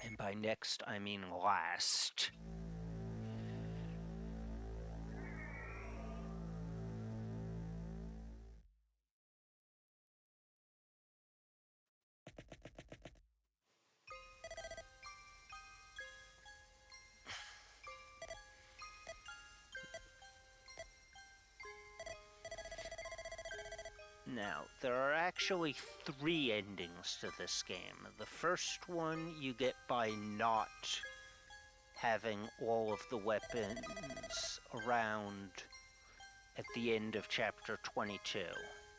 And by next, I mean last. Now, there are actually 3 endings to this game. The first one you get by not having all of the weapons around at the end of chapter 22.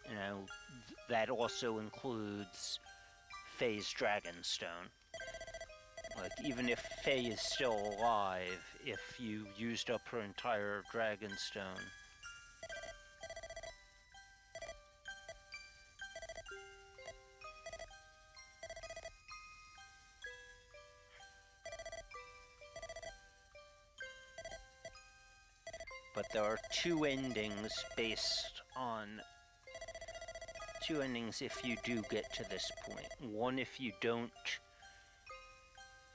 You know, that also includes Faye's Dragonstone. Like, even if Faye is still alive, if you used up her entire Dragonstone, but there are 2 endings based on 2 endings if you do get to this point. One if you don't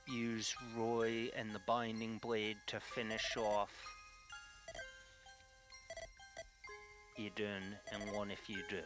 use Roy and the Binding Blade to finish off Idun, and one if you do.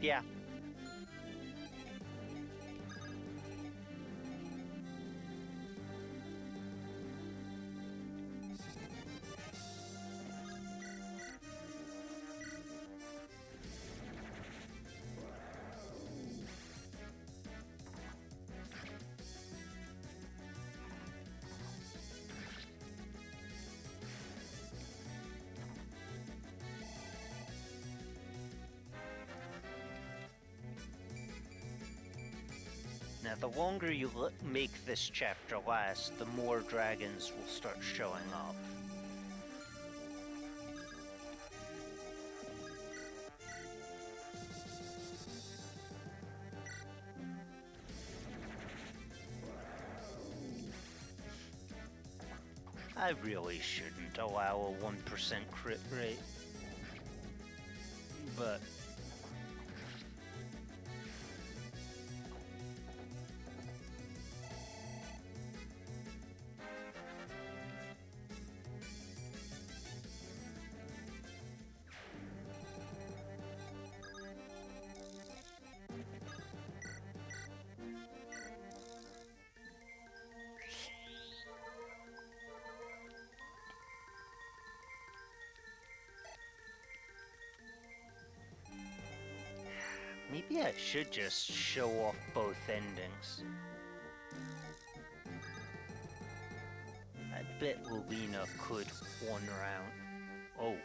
Yeah. Now, the longer you make this chapter last, the more dragons will start showing up. I really shouldn't allow a 1% crit rate, but maybe I should just show off both endings. I bet Lilina could one round. Oh.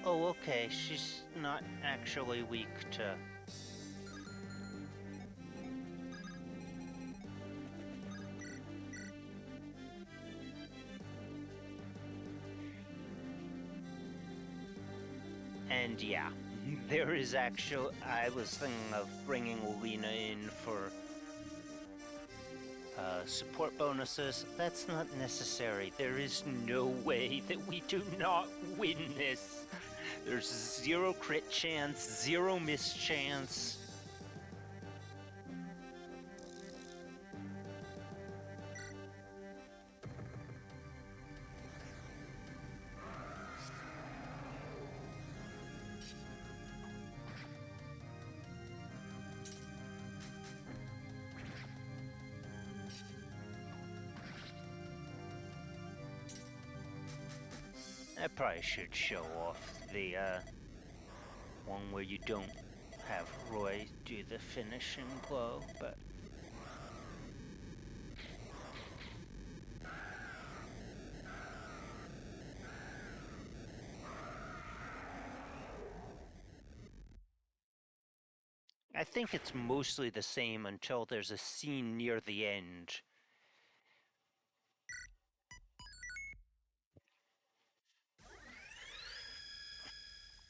Oh, okay, she's not actually weak to... And yeah, there is actually... I was thinking of bringing Lilina in for support bonuses. That's not necessary. There is no way that we do not win this. There's 0 crit chance, 0 miss chance. I probably should show off the one where you don't have Roy do the finishing blow, but... I think it's mostly the same until there's a scene near the end.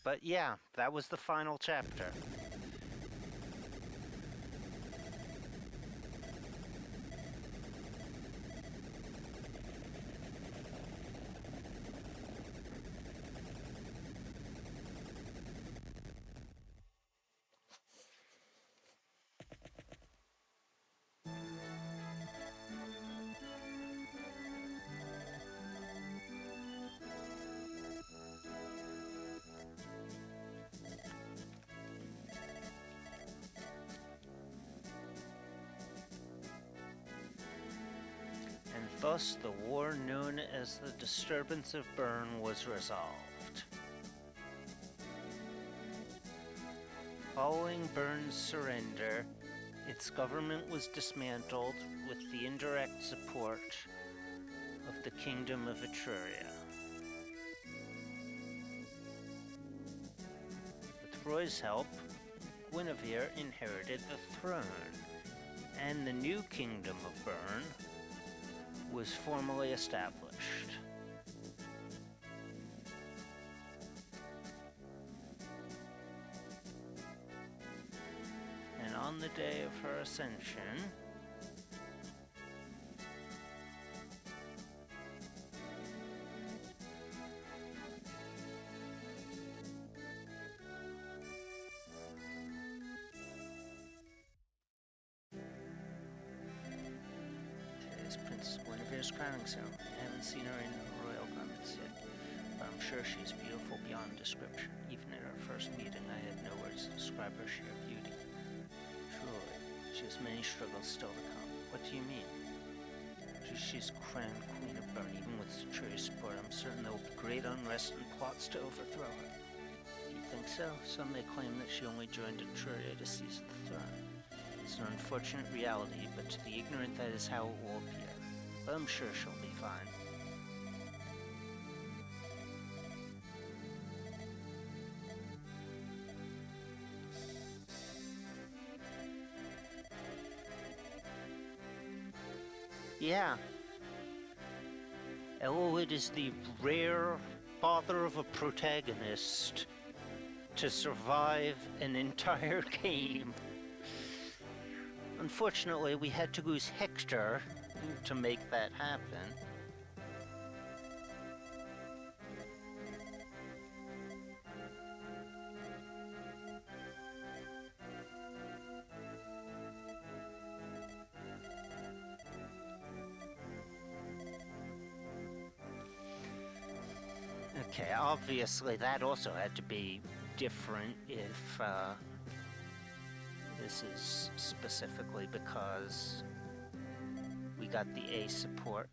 But yeah, that was the final chapter. And thus the war known as the Disturbance of Bern was resolved. Following Bern's surrender, its government was dismantled with the indirect support of the Kingdom of Etruria. With Roy's help, Guinevere inherited the throne, and the new Kingdom of Bern was formally established. And on the day of her ascension, today's Princess Guinevere's crowning ceremony. I haven't seen her in her royal garments yet, but I'm sure she's beautiful beyond description. Even at our first meeting, I had no words to describe her sheer beauty. Truly, she has many struggles still to come. What do you mean? She's crowned Queen of Bern. Even with Etruria support, I'm certain there will be great unrest and plots to overthrow her. Do you think so? Some may claim that she only joined Etruria to seize the throne. It's an unfortunate reality, but to the ignorant that is how it will appear. But I'm sure she'll be fine. Yeah. Elwood is the rare father of a protagonist to survive an entire game. Unfortunately, we had to lose Hector to make that happen. Okay, obviously that also had to be different if this is specifically because we got the A support.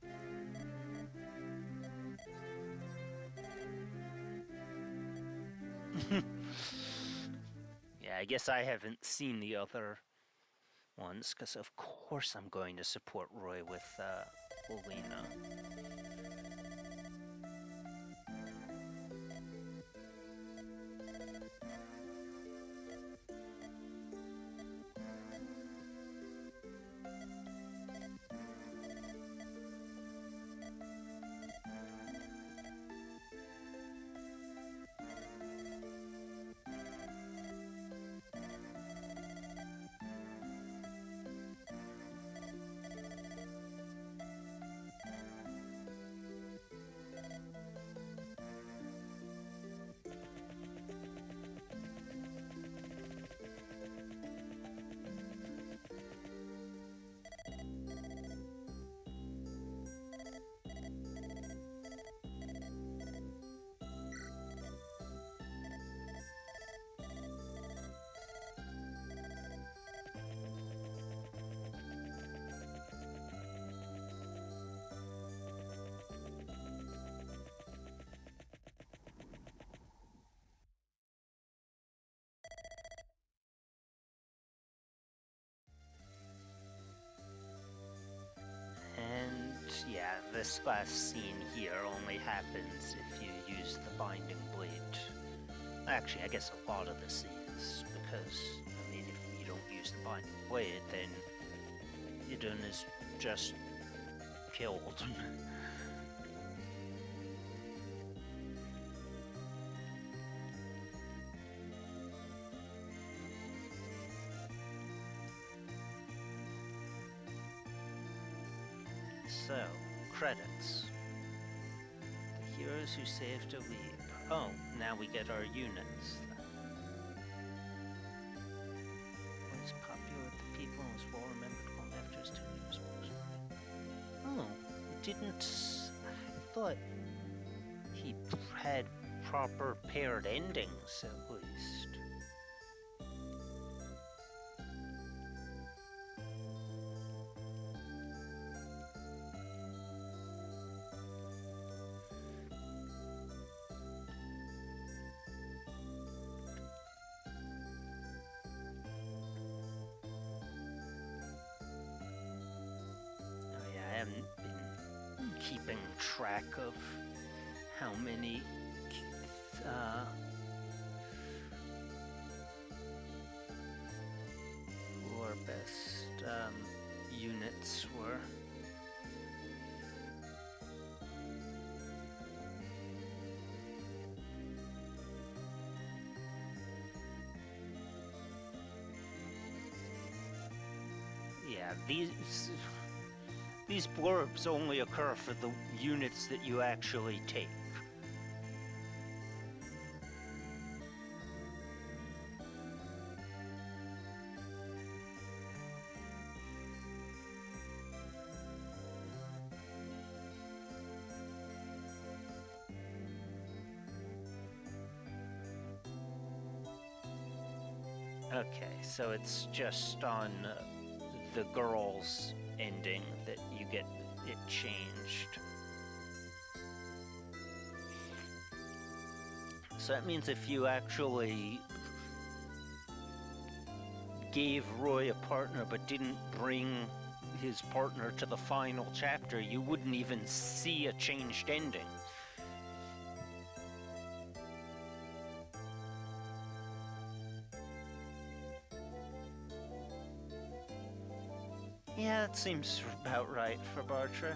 Yeah, I guess I haven't seen the other ones, because of course I'm going to support Roy with Lilina. And yeah, this last scene here only happens if you use the binding blade. Actually, I guess a lot of this is, because, I mean, if you use the binding blade, then Idun is just killed. So, credits. The heroes who saved a leap. Oh, now we get our units. Was popular with the people and was well remembered long after his 2 years. Oh, it didn't. I thought he had proper paired endings at least. I haven't been keeping track of how many who our best units were. Yeah, these blurbs only occur for the units that you actually take. Okay, so it's just on the girls' ending that you get it changed. So that means if you actually gave Roy a partner but didn't bring his partner to the final chapter, you wouldn't even see a changed ending. Yeah, that seems about right for Bartra.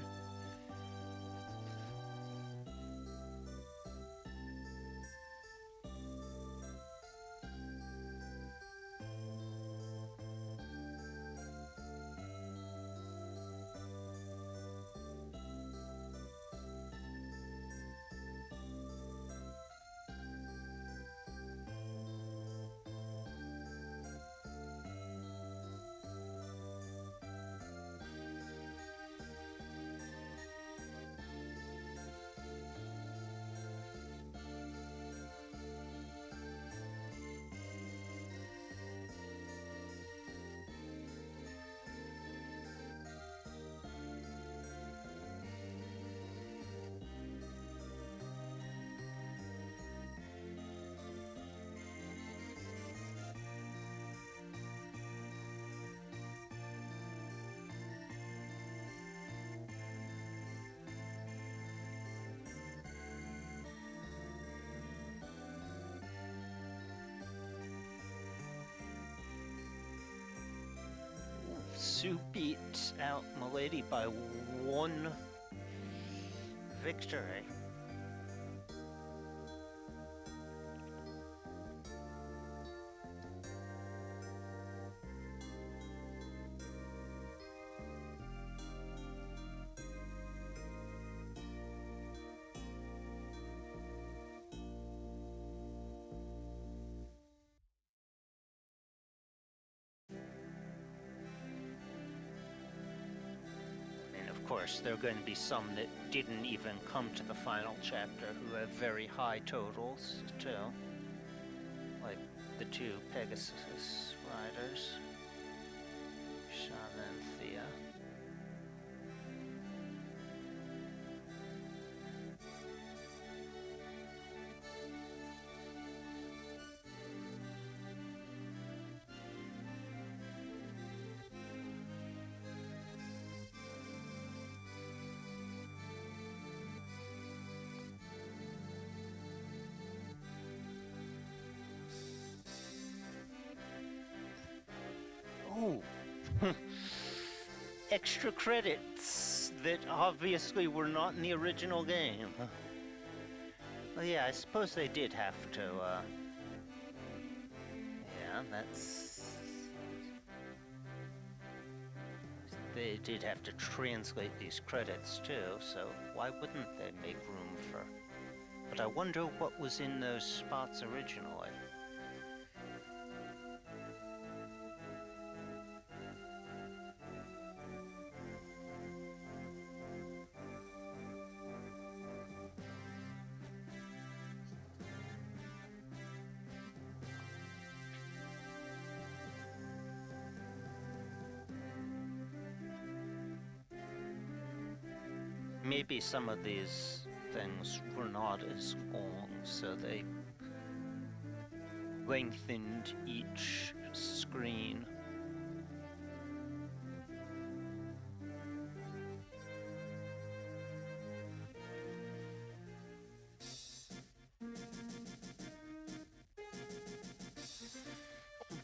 Sue beat out Melady by 1 victory. Of course, there are going to be some that didn't even come to the final chapter who have very high totals, too. Like the 2 Pegasus riders, Shanna and Thea. extra credits that obviously were not in the original game. Well, yeah, I suppose they did have to, yeah, that's... They did have to translate these credits too, so why wouldn't they make room for... But I wonder what was in those spots originally. Maybe some of these things were not as long, so they lengthened each screen.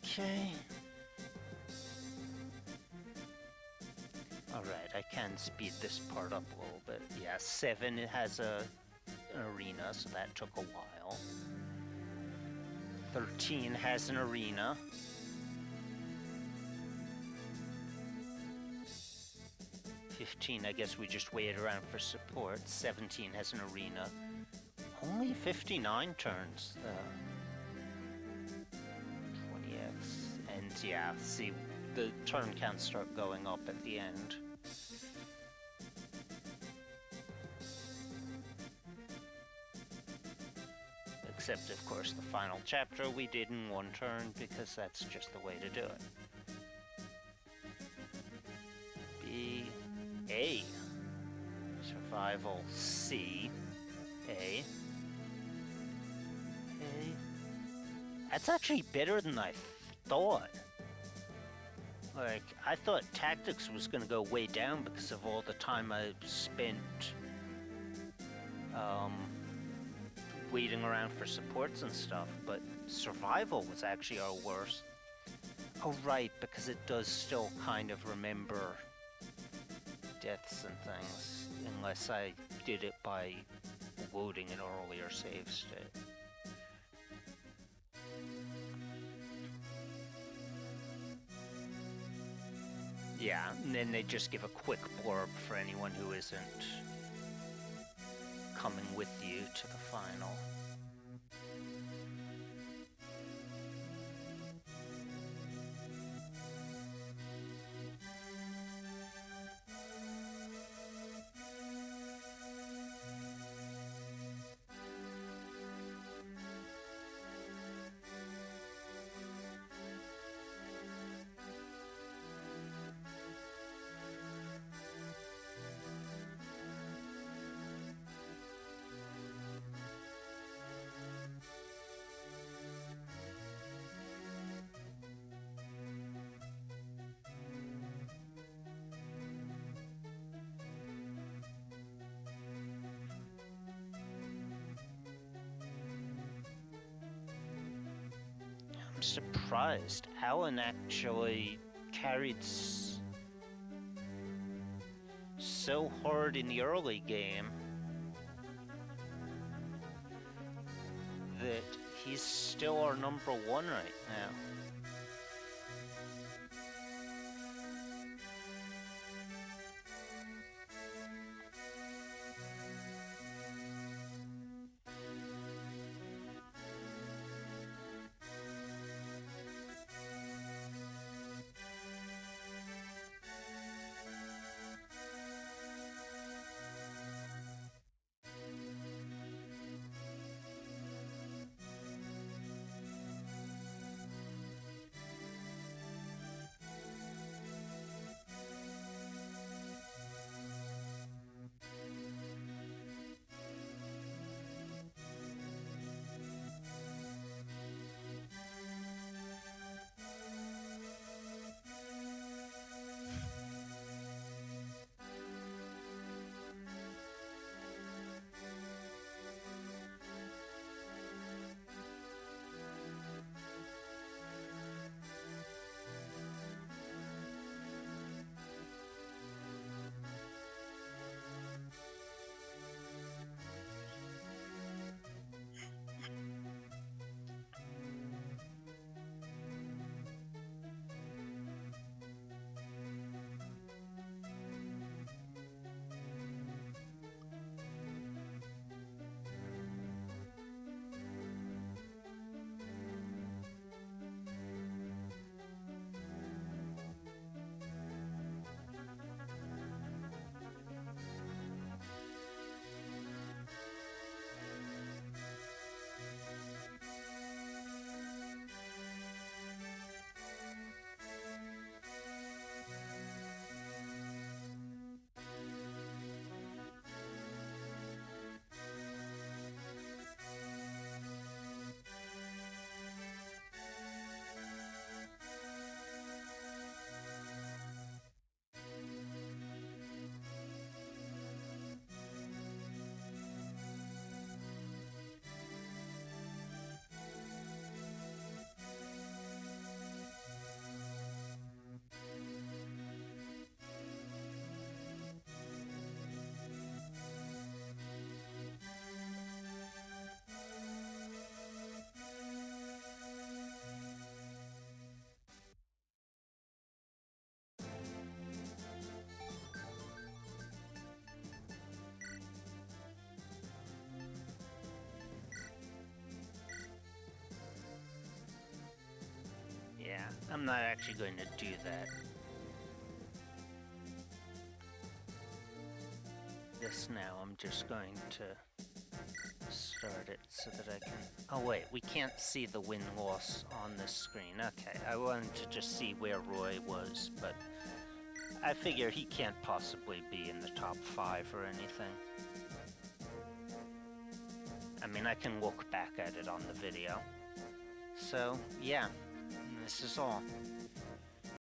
Okay. Alright, I can speed this part up a little bit. Yeah, 7, it has an arena, so that took a while. 13 has an arena. 15, I guess we just waited around for support. 17 has an arena. Only 59 turns, though. 20x. And yeah, see, the turn counts start going up at the end. Except, of course, the final chapter we did in 1 turn, because that's just the way to do it. B, A. Survival, C, A. A. That's actually better than I thought. Like, I thought tactics was gonna go way down because of all the time I spent, waiting around for supports and stuff, but survival was actually our worst. Oh right, because it does still kind of remember deaths and things, unless I did it by loading an earlier save state. Yeah, and then they just give a quick blurb for anyone who isn't coming with you to the final. I'm surprised. Alen actually carried so hard in the early game that he's still our number 1 right now. I'm not actually going to do that. This now, I'm just going to start it so that I can... Oh wait, we can't see the win-loss on this screen. Okay, I wanted to just see where Roy was, but I figure he can't possibly be in the top 5 or anything. I mean, I can look back at it on the video. So, yeah, this is all.